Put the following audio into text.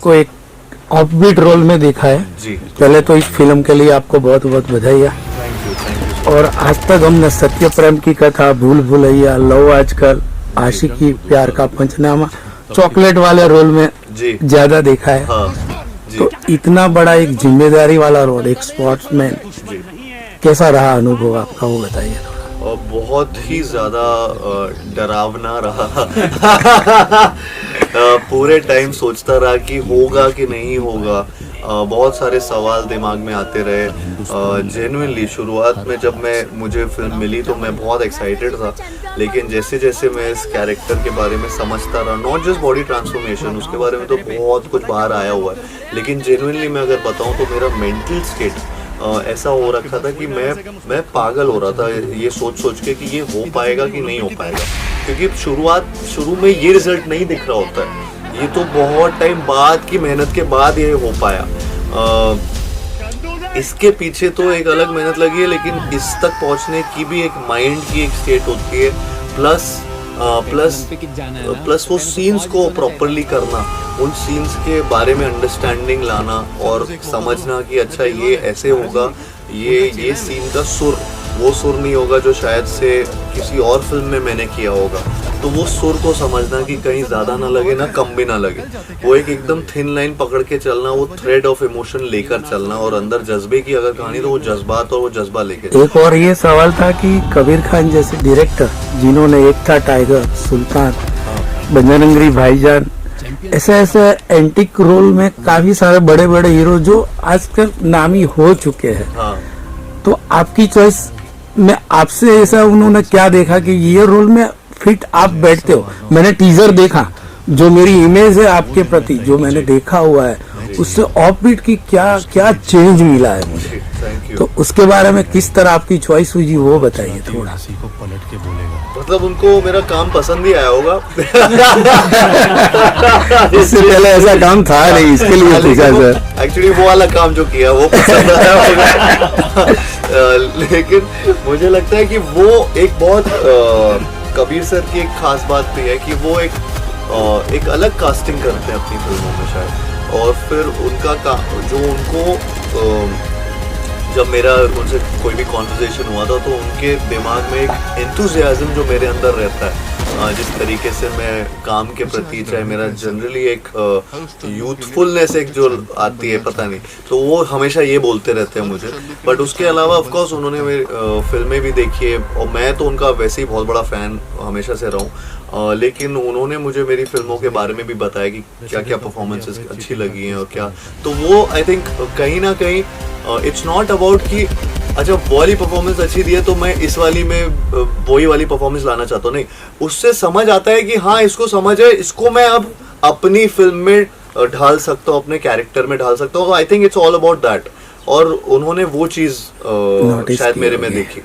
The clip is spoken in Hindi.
आपको एक ऑफबीट रोल में देखा है जी। पहले तो इस फिल्म के लिए आपको बहुत बहुत बधाई। Thank you. और आज तक हमने सत्य प्रेम की कथा, भूल भुलैया, लव आजकल, आशिकी, प्यार का पंचनामा, चॉकलेट वाले रोल में जी। ज्यादा देखा है। हाँ जी। तो इतना बड़ा एक जिम्मेदारी वाला रोल, एक स्पोर्ट्समैन, जी। कैसा रहा अनुभव आपका, वो बताइए थोड़ा। और बहुत ही ज़्यादा डरावना रहा। पूरे टाइम सोचता रहा कि होगा कि नहीं होगा। बहुत सारे सवाल दिमाग में आते रहे। जेन्युइनली शुरुआत में जब मुझे फिल्म मिली तो मैं बहुत एक्साइटेड था, लेकिन जैसे जैसे मैं इस कैरेक्टर के बारे में समझता रहा, नॉट जस्ट बॉडी ट्रांसफॉर्मेशन, उसके बारे में तो बहुत कुछ बाहर आया हुआ है, लेकिन जेन्युइनली मैं अगर बताऊं तो मेरा मेंटल स्टेट ऐसा हो रखा था कि मैं पागल हो रहा था ये सोच के कि ये हो पाएगा कि नहीं हो पाएगा, क्योंकि शुरू में ये रिजल्ट नहीं दिख रहा होता है। ये तो बहुत टाइम बाद की मेहनत के बाद ये हो पाया। इसके पीछे तो एक अलग मेहनत लगी है, लेकिन इस तक पहुंचने की भी एक माइंड की एक स्टेट होती है, प्लस वो सीन्स को प्रॉपरली करना, उन सीन्स के बारे में अंडरस्टैंडिंग लाना और समझना कि अच्छा ये ऐसे होगा, ये सीन का सुर वो सुर नहीं होगा जो शायद से किसी और फिल्म में मैंने किया होगा। तो वो सुर को समझना कि कहीं ज़्यादा ना लगे ना कम भी ना लगे, वो एक एकदम थिन लाइन पकड़ के चलना, वो थ्रेड ऑफ इमोशन लेकर चलना, और अंदर जज्बे की अगर कहानी तो वो जज्बात और वो जज्बा लेके। एक और ये सवाल था कि कबीर खान जैसे डायरेक्टर जिन्होंने एक था टाइगर, सुल्तान, बजरंगी भाईजान, ऐसे एंटिक रोल में काफी सारे बड़े बड़े हीरो जो आजकल नामी हो चुके हैं। हाँ। तो आपकी चॉइस में आपसे ऐसा उन्होंने क्या देखा कि ये रोल में फिट आप बैठते हो? मैंने टीजर देखा, जो मेरी इमेज है आपके प्रति, जो मैंने देखा हुआ है, उससे ऑफबीट की क्या चेंज मिला है मुझे, तो उसके बारे में किस तरह आपकी चॉइस हुई वो बताइए थोड़ा। मतलब उनको मेरा काम पसंद ही आया होगा। इससे पहले ऐसा काम था नहीं, इसके लिए पूछा सर। एक्चुअली वो वाला काम जो किया वो पसंद आया होगा। लेकिन मुझे लगता है कि वो एक बहुत कबीर सर की एक खास बात भी है कि वो एक अलग कास्टिंग करते हैं अपनी फिल्मों में शायद, और फिर उनका जो उनको जब मेरा उनसे कोई भी कॉन्वर्सेशन हुआ था तो उनके दिमाग में एक एंथुसियाज्म जो मेरे अंदर रहता है, जिस तरीके से मैं काम के प्रति, चाहे मेरा जनरली एक यूथफुलनेस एक जो आती है पता नहीं, तो वो हमेशा ये बोलते रहते हैं मुझे। बट उसके अलावा ऑफ कोर्स उन्होंने मेरी फिल्में भी देखी है, और मैं तो उनका वैसे ही बहुत बड़ा फ़ैन हमेशा से रहा हूँ, लेकिन उन्होंने मुझे मेरी फिल्मों के बारे में भी बताया कि क्या क्या परफॉर्मेंसेस अच्छी लगी हैं और क्या, तो वो आई थिंक कहीं ना कहीं इट्स नॉट अबाउट कि अच्छा वो वाली परफॉर्मेंस अच्छी दी है तो मैं इस वाली में वही वाली परफॉर्मेंस लाना चाहता हूँ, नहीं, उससे समझ आता है कि हाँ इसको समझ है, इसको मैं अब अपनी फिल्म में ढाल सकता हूँ, अपने कैरेक्टर में ढाल सकता हूँ। I think it's all about that, और उन्होंने वो चीज़ शायद मेरे में देखी।